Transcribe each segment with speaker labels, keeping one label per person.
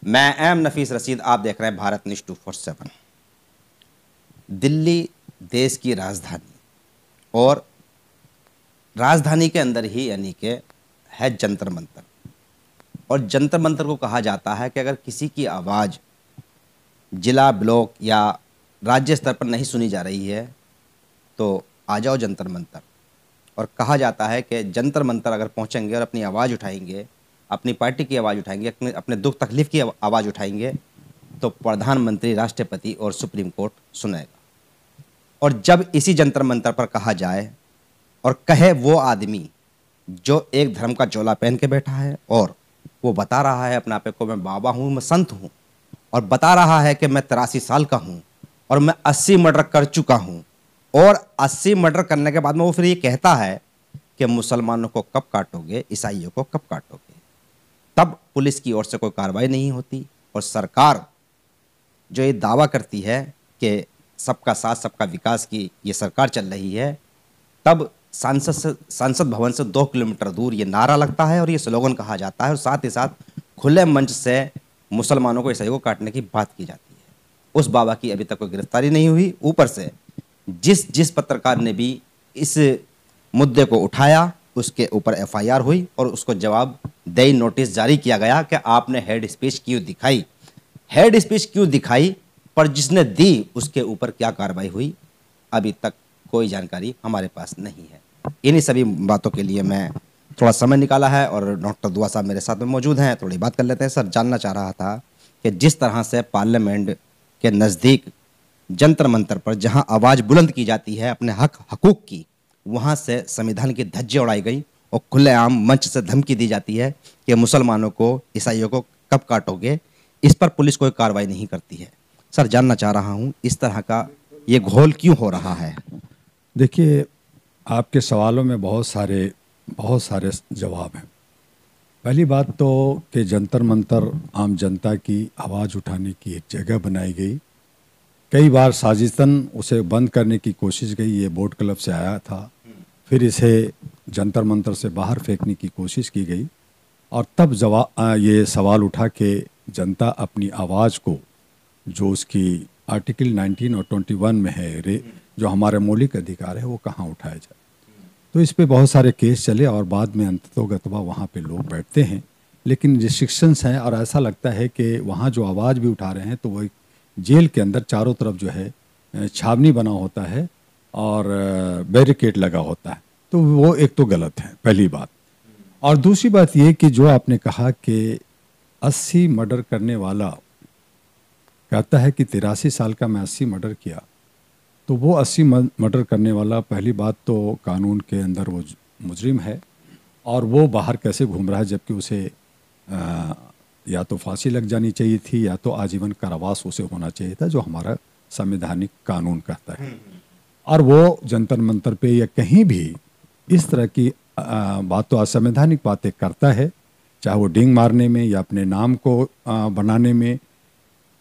Speaker 1: मैं एम नफीस रशीद, आप देख रहे हैं भारत न्यूज़ 247। दिल्ली देश की राजधानी और राजधानी के अंदर ही यानी कि है जंतर मंतर। और जंतर मंतर को कहा जाता है कि अगर किसी की आवाज़ जिला, ब्लॉक या राज्य स्तर पर नहीं सुनी जा रही है तो आ जाओ जंतर मंतर। और कहा जाता है कि जंतर मंतर अगर पहुंचेंगे और अपनी आवाज़ उठाएंगे, अपनी पार्टी की आवाज़ उठाएंगे, अपने दुख तकलीफ की आवाज़ उठाएंगे तो प्रधानमंत्री, राष्ट्रपति और सुप्रीम कोर्ट सुनेगा। और जब इसी जंतर मंतर पर कहा जाए और कहे वो आदमी जो एक धर्म का चोला पहन के बैठा है और वो बता रहा है अपने आप को मैं बाबा हूँ, मैं संत हूँ, और बता रहा है कि मैं 83 साल का हूँ और मैं 80 मर्डर कर चुका हूँ, और 80 मर्डर करने के बाद में वो फिर ये कहता है कि मुसलमानों को कब काटोगे, ईसाइयों को कब काटोगे, तब पुलिस की ओर से कोई कार्रवाई नहीं होती। और सरकार जो ये दावा करती है कि सबका साथ सबका विकास की ये सरकार चल रही है, तब सांसद भवन से 2 किलोमीटर दूर ये नारा लगता है और ये स्लोगन कहा जाता है, और साथ ही साथ खुले मंच से मुसलमानों को, ईसाइयों को काटने की बात की जाती है। उस बाबा की अभी तक कोई गिरफ्तारी नहीं हुई। ऊपर से जिस पत्रकार ने भी इस मुद्दे को उठाया उसके ऊपर FIR हुई और उसको जवाब देई नोटिस जारी किया गया कि आपने हेड स्पीच क्यों दिखाई। हेड स्पीच क्यों दिखाई पर जिसने दी उसके ऊपर क्या कार्रवाई हुई, अभी तक कोई जानकारी हमारे पास नहीं है। इन्हीं सभी बातों के लिए मैं थोड़ा समय निकाला है और डॉक्टर दुआ साहब मेरे साथ में मौजूद हैं, थोड़ी बात कर लेते हैं। सर, जानना चाह रहा था कि जिस तरह से पार्लियामेंट के नज़दीक जंतर मंतर पर जहां आवाज़ बुलंद की जाती है अपने हक हकूक़ की, वहां से संविधान की धज्जियां उड़ाई गई और खुलेआम मंच से धमकी दी जाती है कि मुसलमानों को, ईसाइयों को कब काटोगे। इस पर पुलिस कोई कार्रवाई नहीं करती है। सर, जानना चाह रहा हूं इस तरह का ये घोल क्यों हो रहा है।
Speaker 2: देखिए, आपके सवालों में बहुत सारे जवाब हैं। पहली बात तो कि जंतर मंतर आम जनता की आवाज़ उठाने की एक जगह बनाई गई। कई बार साजिशन उसे बंद करने की कोशिश गई। ये बोट क्लब से आया था, फिर इसे जंतर मंतर से बाहर फेंकने की कोशिश की गई, और तब ये सवाल उठा कि जनता अपनी आवाज़ को, जो उसकी आर्टिकल 19 और 21 में है, जो हमारे मौलिक अधिकार है, वो कहाँ उठाया जाए। तो इस पे बहुत सारे केस चले और बाद में अंततोगत्वा वहाँ पे लोग बैठते हैं, लेकिन रिस्ट्रिक्शंस हैं और ऐसा लगता है कि वहाँ जो आवाज़ भी उठा रहे हैं तो वो जेल के अंदर चारों तरफ जो है छावनी बना होता है और बैरिकेड लगा होता है। तो वो एक तो गलत है, पहली बात। और दूसरी बात ये कि जो आपने कहा कि 80 मर्डर करने वाला कहता है कि 83 साल का मैं 80 मर्डर किया, तो वो 80 मर्डर करने वाला, पहली बात तो कानून के अंदर वो मुजरिम है और वो बाहर कैसे घूम रहा है, जबकि उसे या तो फांसी लग जानी चाहिए थी या तो आजीवन कारावास उसे होना चाहिए था, जो हमारा संवैधानिक कानून कहता है। और वो जंतर मंतर पे या कहीं भी इस तरह की बात, तो असंवैधानिक बातें करता है, चाहे वो डिंग मारने में या अपने नाम को बनाने में,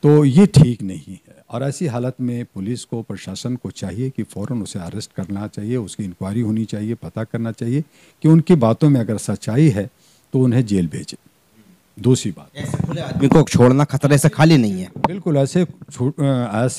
Speaker 2: तो ये ठीक नहीं है। और ऐसी हालत में पुलिस को, प्रशासन को चाहिए कि फ़ौरन उसे अरेस्ट करना चाहिए, उसकी इंक्वायरी होनी चाहिए, पता करना चाहिए कि उनकी बातों में अगर सच्चाई है तो उन्हें जेल भेजें। दूसरी बात,
Speaker 1: ऐसे खुले आदमी को छोड़ना खतरे से खाली नहीं है।
Speaker 2: बिल्कुल ऐसे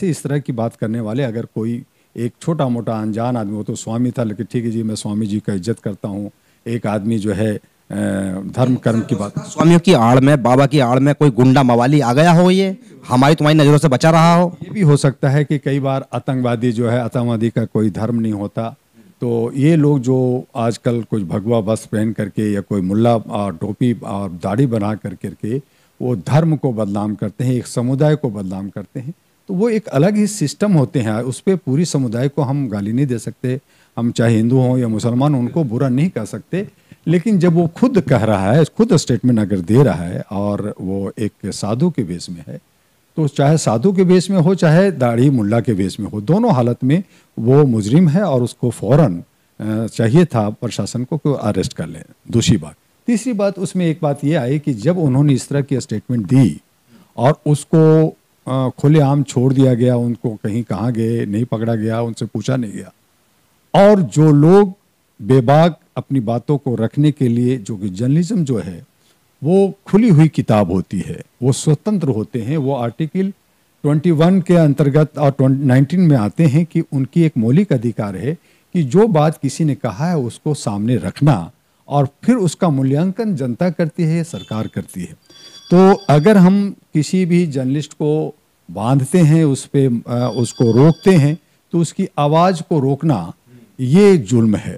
Speaker 2: इस तरह की बात करने वाले, अगर कोई एक छोटा मोटा अनजान आदमी हो तो स्वामी था, लेकिन ठीक है जी मैं स्वामी जी का इज्जत करता हूँ, एक आदमी जो है धर्म कर्म की बात,
Speaker 1: स्वामियों की आड़ में, बाबा की आड़ में कोई गुंडा मवाली आ गया हो, ये हमारी तुम्हारी नज़रों से बचा रहा हो।
Speaker 2: ये भी हो सकता है कि कई बार आतंकवादी जो है, आतंकवादी का कोई धर्म नहीं होता, तो ये लोग जो आजकल कुछ भगवा बस पहन करके या कोई मुल्ला और टोपी और दाढ़ी बना करके वो धर्म को बदनाम करते हैं, एक समुदाय को बदनाम करते हैं, तो वो एक अलग ही सिस्टम होते हैं। उस पर पूरी समुदाय को हम गाली नहीं दे सकते, हम चाहे हिंदू हों या मुसलमान, उनको बुरा नहीं कह सकते। लेकिन जब वो खुद कह रहा है, खुद स्टेटमेंट अगर दे रहा है और वो एक साधु के वेश में है, तो चाहे साधु के वेश में हो चाहे दाढ़ी मुल्ला के वेश में हो, दोनों हालत में वो मुजरिम है और उसको फौरन चाहिए था प्रशासन को कि अरेस्ट कर लें। दूसरी बात, तीसरी बात, उसमें एक बात ये आई कि जब उन्होंने इस तरह की स्टेटमेंट दी और उसको खुलेआम छोड़ दिया गया, उनको कहीं कहाँ गए नहीं पकड़ा गया, उनसे पूछा नहीं गया, और जो लोग बेबाक अपनी बातों को रखने के लिए, जो कि जर्नलिज्म जो है वो खुली हुई किताब होती है, वो स्वतंत्र होते हैं। वो आर्टिकल 21 के अंतर्गत और 19 में आते हैं कि उनकी एक मौलिक अधिकार है कि जो बात किसी ने कहा है उसको सामने रखना, और फिर उसका मूल्यांकन जनता करती है, सरकार करती है। तो अगर हम किसी भी जर्नलिस्ट को बांधते हैं, उस पे उसको रोकते हैं, तो उसकी आवाज़ को रोकना ये जुल्म है,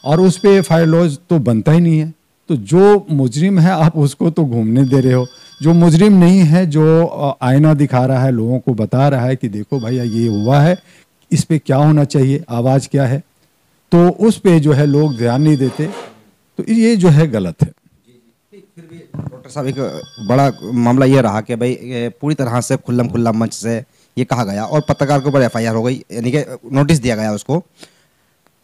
Speaker 2: और उस पे एफ आई आर लॉज तो बनता ही नहीं है। तो जो मुजरिम है आप उसको तो घूमने दे रहे हो, जो मुजरिम नहीं है, जो आईना दिखा रहा है, लोगों को बता रहा है कि देखो भैया ये हुआ है, इस पे क्या होना चाहिए, आवाज़ क्या है, तो उस पे जो है लोग ध्यान नहीं देते। तो ये जो है गलत है।
Speaker 1: फिर भी डॉक्टर साहब, एक बड़ा मामला ये रहा कि भाई पूरी तरह से खुल्लम खुल्ला मंच से ये कहा गया और पत्रकार के ऊपर एफआईआर हो गई, यानी कि नोटिस दिया गया उसको।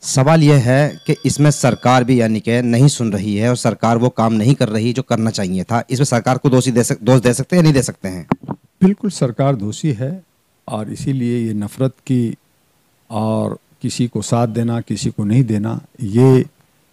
Speaker 1: सवाल यह है कि इसमें सरकार भी यानी कि नहीं सुन रही है और सरकार वो काम नहीं कर रही जो करना चाहिए था। इसमें सरकार को दोष दे सकते हैं या नहीं दे सकते हैं?
Speaker 2: बिल्कुल सरकार दोषी है, और इसीलिए ये नफ़रत की और किसी को साथ देना किसी को नहीं देना, ये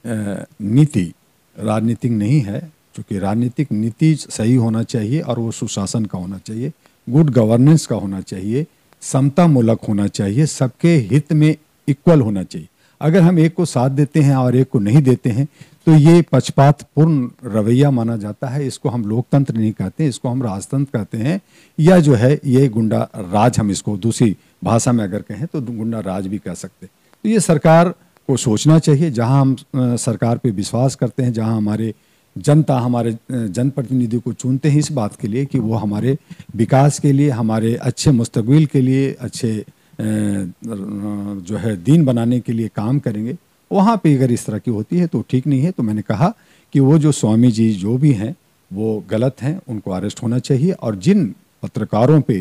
Speaker 2: नीति राजनीतिक नहीं है। क्योंकि राजनीतिक नीति सही होना चाहिए और वो सुशासन का होना चाहिए, गुड गवर्नेंस का होना चाहिए, समतामूलक होना चाहिए, सबके हित में इक्वल होना चाहिए। अगर हम एक को साथ देते हैं और एक को नहीं देते हैं तो ये पक्षपातपूर्ण रवैया माना जाता है। इसको हम लोकतंत्र नहीं कहते, इसको हम राजतंत्र कहते हैं, या जो है ये गुंडा राज, हम इसको दूसरी भाषा में अगर कहें तो गुंडा राज भी कह सकते हैं। तो ये सरकार को सोचना चाहिए। जहां हम सरकार पे विश्वास करते हैं, जहां हमारे जनता हमारे जनप्रतिनिधि को चुनते हैं इस बात के लिए कि वो हमारे विकास के लिए, हमारे अच्छे मुस्तकबिल के लिए, अच्छे जो है दीन बनाने के लिए काम करेंगे, वहाँ पे अगर इस तरह की होती है तो ठीक नहीं है। तो मैंने कहा कि वो जो स्वामी जी जो भी हैं वो गलत हैं, उनको अरेस्ट होना चाहिए, और जिन पत्रकारों पे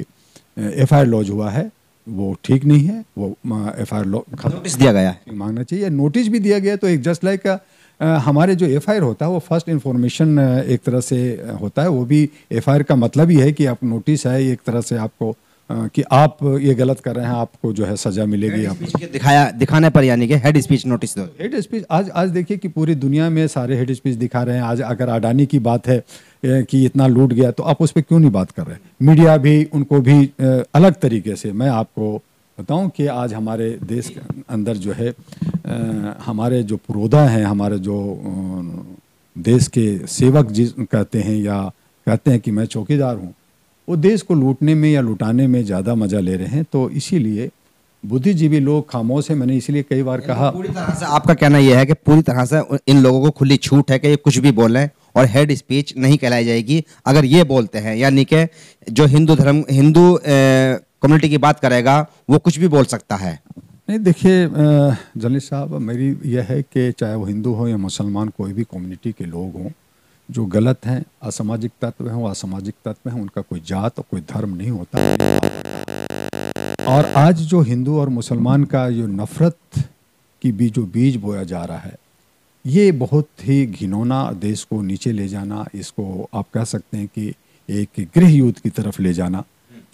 Speaker 2: एफ आई आर लॉज हुआ है वो ठीक नहीं है, वो एफ आई आर
Speaker 1: नोटिस दिया गया है,
Speaker 2: मांगना चाहिए। नोटिस भी दिया गया तो एक जस्ट लाइक हमारे जो एफ आई आर होता है वो फर्स्ट इन्फॉर्मेशन एक तरह से होता है। वो भी एफ आई आर का मतलब ही है कि आप नोटिस है एक तरह से आपको कि आप ये गलत कर रहे हैं, आपको जो है सजा मिलेगी। आप
Speaker 1: दिखाने पर यानी कि हेड स्पीच नोटिस दो।
Speaker 2: हेड स्पीच आज देखिए कि पूरी दुनिया में सारे हेड स्पीच दिखा रहे हैं। आज अगर अडानी की बात है कि इतना लूट गया तो आप उस पर क्यों नहीं बात कर रहे हैं? मीडिया भी उनको भी अलग तरीके से। मैं आपको बताऊं कि आज हमारे देश के अंदर जो है हमारे जो पुरोधा हैं, हमारे जो देश के सेवक जिस कहते हैं या कहते हैं कि मैं चौकीदार हूँ, वो देश को लूटने में या लुटाने में ज़्यादा मज़ा ले रहे हैं। तो इसीलिए बुद्धिजीवी लोग खामोश है। मैंने इसलिए कई बार कहा,
Speaker 1: पूरी तरह से आपका कहना यह है कि पूरी तरह से इन लोगों को खुली छूट है कि ये कुछ भी बोलें और हेड स्पीच नहीं कहलाई जाएगी अगर ये बोलते हैं, यानी कि जो हिंदू कम्युनिटी की बात करेगा वो कुछ भी बोल सकता है।
Speaker 2: नहीं देखिए जर्नलिस्ट साहब, मेरी यह है कि चाहे वो हिंदू हो या मुसलमान, कोई भी कम्युनिटी के लोग हों, जो गलत हैं, असामाजिक तत्व हैं, वो असामाजिक तत्व हैं, उनका कोई जात और कोई धर्म नहीं होता। और आज जो हिंदू और मुसलमान का जो नफ़रत की बीज बोया जा रहा है, ये बहुत ही घिनौना, देश को नीचे ले जाना, इसको आप कह सकते हैं कि एक गृह युद्ध की तरफ ले जाना।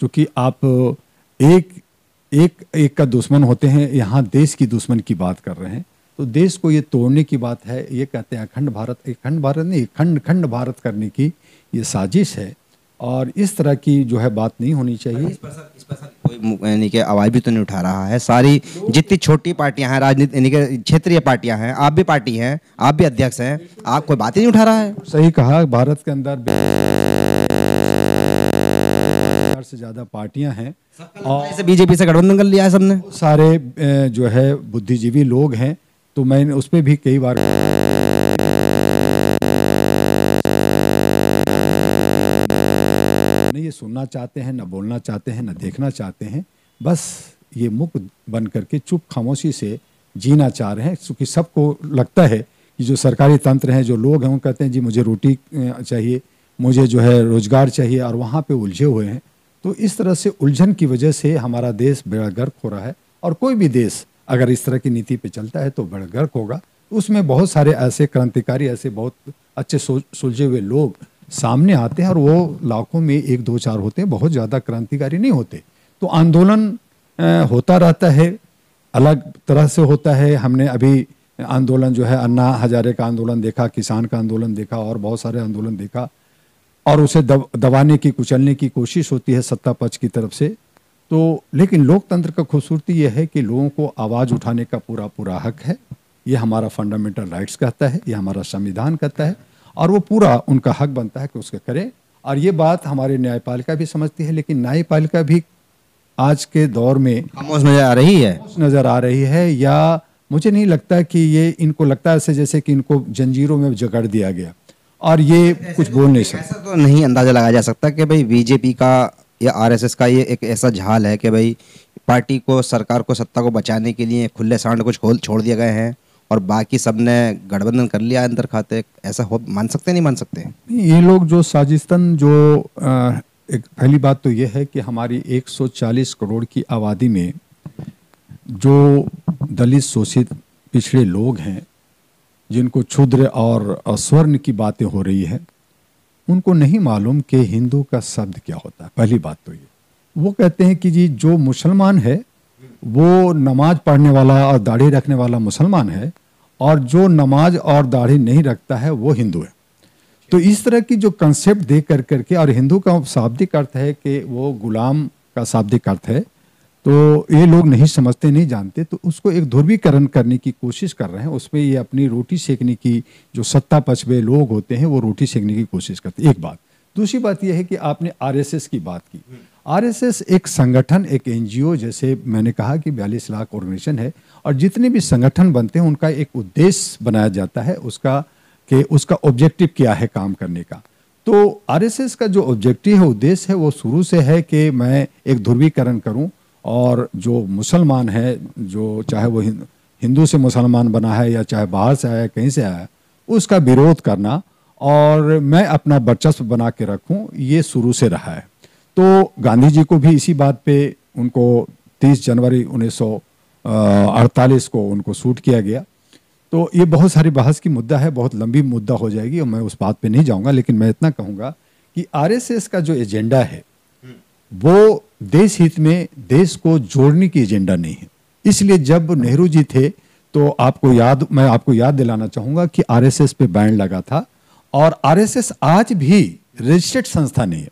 Speaker 2: क्योंकि आप एक का दुश्मन होते हैं, यहाँ देश की दुश्मन की बात कर रहे हैं। तो देश को ये तोड़ने की बात है। ये कहते हैं अखंड भारत नहीं, खंड भारत करने की ये साजिश है, और इस तरह की जो है बात नहीं होनी चाहिए।
Speaker 1: इस पर कोई यानी कि आवाज़ भी तो नहीं उठा रहा है। सारी जितनी छोटी पार्टियां हैं, राजनीति यानी कि क्षेत्रीय पार्टियां हैं, आप भी पार्टी हैं, आप भी अध्यक्ष हैं, आप कोई बात ही नहीं उठा रहा है।
Speaker 2: सही कहा, भारत के अंदर से ज़्यादा पार्टियां हैं
Speaker 1: और बीजेपी से गठबंधन कर लिया है सबने।
Speaker 2: सारे जो है बुद्धिजीवी लोग हैं। तो मैंने उस पर भी कई बार नहीं ये सुनना चाहते हैं, न बोलना चाहते हैं, न देखना चाहते हैं, बस ये मुक्त बन करके चुप खामोशी से जीना चाह रहे हैं। क्योंकि सबको लगता है कि जो सरकारी तंत्र हैं, जो लोग हैं, वो कहते हैं जी मुझे रोटी चाहिए, मुझे जो है रोजगार चाहिए, और वहाँ पे उलझे हुए हैं। तो इस तरह से उलझन की वजह से हमारा देश बेड़ा गर्क हो रहा है। और कोई भी देश अगर इस तरह की नीति पे चलता है तो बेड़ा गर्क होगा। उसमें बहुत सारे ऐसे क्रांतिकारी, ऐसे बहुत अच्छे सुलझे हुए लोग सामने आते हैं, और वो लाखों में 1 2 4 होते हैं, बहुत ज़्यादा क्रांतिकारी नहीं होते। तो आंदोलन होता रहता है, अलग तरह से होता है। हमने अभी आंदोलन जो है अन्ना हजारे का आंदोलन देखा, किसान का आंदोलन देखा, और बहुत सारे आंदोलन देखा। और उसे दबाने की, कुचलने की कोशिश होती है सत्ता पक्ष की तरफ से। तो लेकिन लोकतंत्र का खूबसूरती यह है कि लोगों को आवाज़ उठाने का पूरा पूरा हक है। ये हमारा फंडामेंटल राइट्स कहता है, ये हमारा संविधान कहता है, और वो पूरा उनका हक बनता है कि उसके करें। और ये बात हमारे न्यायपालिका भी समझती है, लेकिन न्यायपालिका भी आज के दौर में
Speaker 1: खामोश नजर आ रही है।
Speaker 2: नजर आ रही है, या मुझे नहीं लगता कि ये, इनको लगता है ऐसे जैसे कि इनको जंजीरों में जकड़ दिया गया और ये कुछ बोल नहीं सकते।
Speaker 1: ऐसा तो नहीं अंदाजा लगाया जा सकता कि भाई बीजेपी का या आरएसएस का ये एक ऐसा झाल है कि भाई पार्टी को, सरकार को, सत्ता को बचाने के लिए खुले सांड कुछ खोल छोड़ दिए गए हैं और बाकी सब ने गठबंधन कर लिया अंदर खाते। ऐसा हो मान सकते नहीं मान सकते?
Speaker 2: ये लोग जो साजिस्तन, जो एक पहली बात तो ये है कि हमारी 140 करोड़ की आबादी में जो दलित, शोषित, पिछड़े लोग हैं, जिनको क्षुद्र और स्वर्ण की बातें हो रही है, उनको नहीं मालूम कि हिंदू का शब्द क्या होता है। पहली बात तो ये, वो कहते हैं कि जी जो मुसलमान है वो नमाज पढ़ने वाला और दाढ़ी रखने वाला मुसलमान है, और जो नमाज और दाढ़ी नहीं रखता है वो हिंदू है। तो इस तरह की जो कंसेप्ट दे कर करके, और हिंदू का शाब्दिक अर्थ है कि वो गुलाम का शाब्दिक अर्थ है, तो ये लोग नहीं समझते, नहीं जानते, तो उसको एक ध्रुवीकरण करने की कोशिश कर रहे हैं। उसमें ये अपनी रोटी सेकने की, जो सत्ता पक्ष में लोग होते हैं वो रोटी सेकने की कोशिश करते हैं। एक बात। दूसरी बात यह है कि आपने आरएसएस की बात की। आरएसएस एक संगठन, एक एनजीओ, जैसे मैंने कहा कि 42 लाख ऑर्गेनाइजेशन है, और जितने भी संगठन बनते हैं उनका एक उद्देश्य बनाया जाता है, उसका कि उसका ऑब्जेक्टिव क्या है काम करने का। तो आरएसएस का जो ऑब्जेक्टिव है, उद्देश्य है, वो शुरू से है कि मैं एक ध्रुवीकरण करूं, और जो मुसलमान है, जो चाहे वो हिंदू से मुसलमान बना है या चाहे बाहर से आया, कहीं से आया, उसका विरोध करना और मैं अपना वर्चस्व बना के रखूं, ये शुरू से रहा है। तो गांधी जी को भी इसी बात पे, उनको 30 जनवरी 1948 को उनको शूट किया गया। तो ये बहुत सारी बहस की मुद्दा है, बहुत लंबी मुद्दा हो जाएगी और मैं उस बात पे नहीं जाऊंगा, लेकिन मैं इतना कहूंगा कि आरएसएस का जो एजेंडा है वो देश हित में, देश को जोड़ने की एजेंडा नहीं है। इसलिए जब नेहरू जी थे तो मैं आपको याद दिलाना चाहूंगा कि आरएसएस पे बैन लगा था, और आरएसएस आज भी रजिस्टर्ड संस्था नहीं है,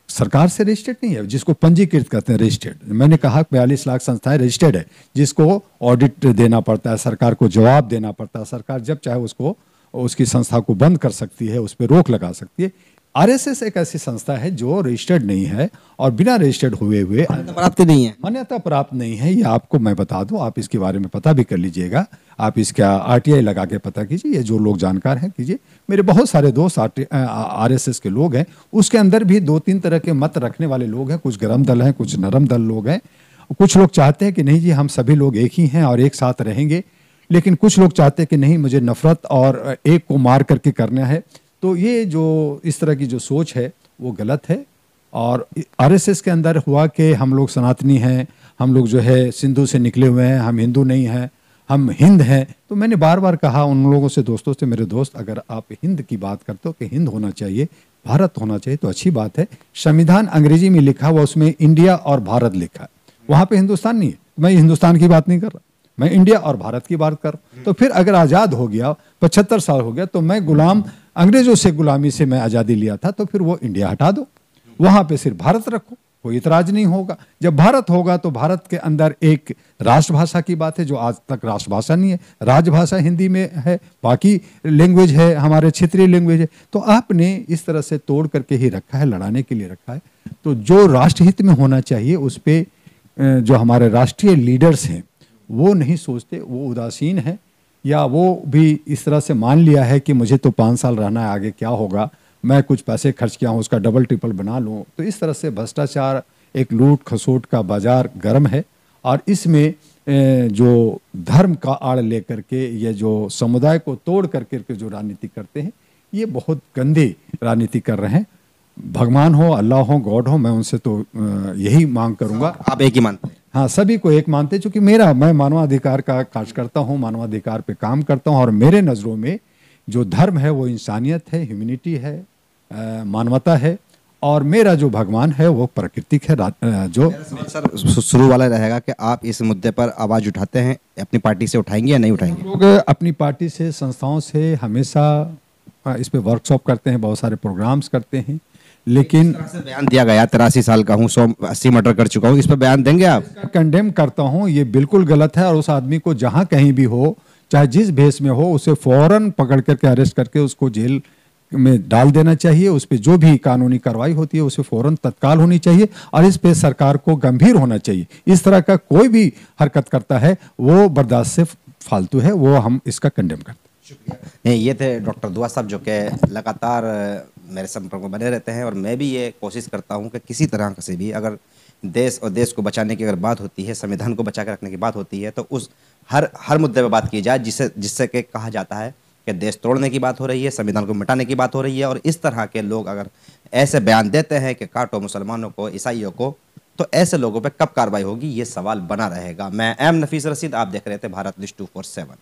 Speaker 2: सरकार से रजिस्टर्ड नहीं है, जिसको पंजीकृत करते हैं रजिस्टर्ड। मैंने कहा 42 लाख संस्थाएं रजिस्टर्ड है, जिसको ऑडिट देना पड़ता है, सरकार को जवाब देना पड़ता है, सरकार जब चाहे उसको, उसकी संस्था को बंद कर सकती है, उस पर रोक लगा सकती है। आरएसएस एक ऐसी संस्था है जो रजिस्टर्ड नहीं है और बिना रजिस्टर्ड हुए
Speaker 1: प्राप्त नहीं है,
Speaker 2: मान्यता प्राप्त नहीं है। ये आपको मैं बता दूं, आप इसके बारे में पता भी कर लीजिएगा, आप इसका आरटीआई लगा के पता कीजिए, ये जो लोग जानकार हैं कीजिए। मेरे बहुत सारे दोस्त आरएसएस के लोग हैं, उसके अंदर भी 2-3 तरह के मत रखने वाले लोग हैं, कुछ गर्म दल हैं, कुछ नरम दल लोग हैं। कुछ लोग चाहते हैं कि नहीं जी हम सभी लोग एक ही हैं और एक साथ रहेंगे, लेकिन कुछ लोग चाहते हैं कि नहीं, मुझे नफरत और एक को मार करके करना है। तो ये जो इस तरह की जो सोच है वो गलत है। और आरएसएस के अंदर हुआ कि हम लोग सनातनी हैं, हम लोग जो है सिंधु से निकले हुए हैं, हम हिंदू नहीं हैं, हम हिंद हैं। तो मैंने बार बार कहा उन लोगों से, दोस्तों से, मेरे दोस्त, अगर आप हिंद की बात करते हो कि हिंद होना चाहिए, भारत होना चाहिए, तो अच्छी बात है। संविधान अंग्रेजी में लिखा हुआ, उसमें इंडिया और भारत लिखा है, वहाँ पे हिंदुस्तान नहीं है। मैं हिंदुस्तान की बात नहीं कर रहा, मैं इंडिया और भारत की बात कर। तो फिर अगर आज़ाद हो गया, 75 साल हो गया, तो मैं गुलाम, अंग्रेजों से गुलामी से मैं आज़ादी लिया था, तो फिर वो इंडिया हटा दो, वहाँ पे सिर्फ भारत रखो, कोई इतराज नहीं होगा। जब भारत होगा तो भारत के अंदर एक राष्ट्रभाषा की बात है, जो आज तक राष्ट्रभाषा नहीं है, राजभाषा हिंदी में है, बाकी लैंग्वेज है हमारे क्षेत्रीय लैंग्वेज है। तो आपने इस तरह से तोड़ करके ही रखा है, लड़ाने के लिए रखा है। तो जो राष्ट्रहित में होना चाहिए उस पर जो हमारे राष्ट्रीय लीडर्स हैं वो नहीं सोचते, वो उदासीन है, या वो भी इस तरह से मान लिया है कि मुझे तो 5 साल रहना है, आगे क्या होगा, मैं कुछ पैसे खर्च किया हूँ उसका डबल ट्रिपल बना लूँ। तो इस तरह से भ्रष्टाचार, एक लूट खसोट का बाजार गर्म है। और इसमें जो धर्म का आड़ लेकर के, ये जो समुदाय को तोड़ करके जो राजनीति करते हैं, ये बहुत गंदी राजनीति कर रहे हैं। भगवान हो, अल्लाह हो, गॉड हो, मैं उनसे तो यही मांग करूंगा।
Speaker 1: आप एक ही मानते हैं?
Speaker 2: हाँ, सभी को एक मानते, चूंकि मैं मानवाधिकार का कार्य करता हूँ, मानवाधिकार पे काम करता हूँ, और मेरे नज़रों में जो धर्म है वो इंसानियत है, ह्यूमैनिटी है, मानवता है, और मेरा जो भगवान है वो प्राकृतिक है। जो
Speaker 1: सर शुरू वाला रहेगा कि आप इस मुद्दे पर आवाज़ उठाते हैं, अपनी पार्टी से उठाएंगे या नहीं उठाएंगे?
Speaker 2: लोग अपनी पार्टी से, संस्थाओं से हमेशा इस पे वर्कशॉप करते हैं, बहुत सारे प्रोग्राम्स करते हैं, लेकिन
Speaker 1: तरह से बयान दिया गया, 83 साल का हूँ, 180 मर्डर कर चुका हूँ, इस पर बयान देंगे आप?
Speaker 2: कंडेम करता हूँ, ये बिल्कुल गलत है। और उस आदमी को जहाँ कहीं भी हो, चाहे जिस भेष में हो, उसे फौरन पकड़ करके अरेस्ट करके उसको जेल में डाल देना चाहिए। उस पर जो भी कानूनी कार्रवाई होती है उसे फौरन तत्काल होनी चाहिए, और इस पे सरकार को गंभीर होना चाहिए। इस तरह का कोई भी हरकत करता है वो बर्दाश्त से फालतू है, वो हम इसका कंडेम करते हैं।
Speaker 1: शुक्रिया। ये थे डॉक्टर दुआ साहब, जो कि लगातार मेरे संपर्क में बने रहते हैं, और मैं भी ये कोशिश करता हूँ कि किसी तरह से भी अगर देश और देश को बचाने की अगर बात होती है, संविधान को बचा के रखने की बात होती है, तो उस हर मुद्दे पे बात की जाए जिससे कि कहा जाता है कि देश तोड़ने की बात हो रही है, संविधान को मिटाने की बात हो रही है। और इस तरह के लोग अगर ऐसे बयान देते हैं कि काटो मुसलमानों को, ईसाइयों को, तो ऐसे लोगों पे कब कार्रवाई होगी, ये सवाल बना रहेगा। मैं एम नफीस रशीद, आप देख रहे थे भारत न्यूज़ 247।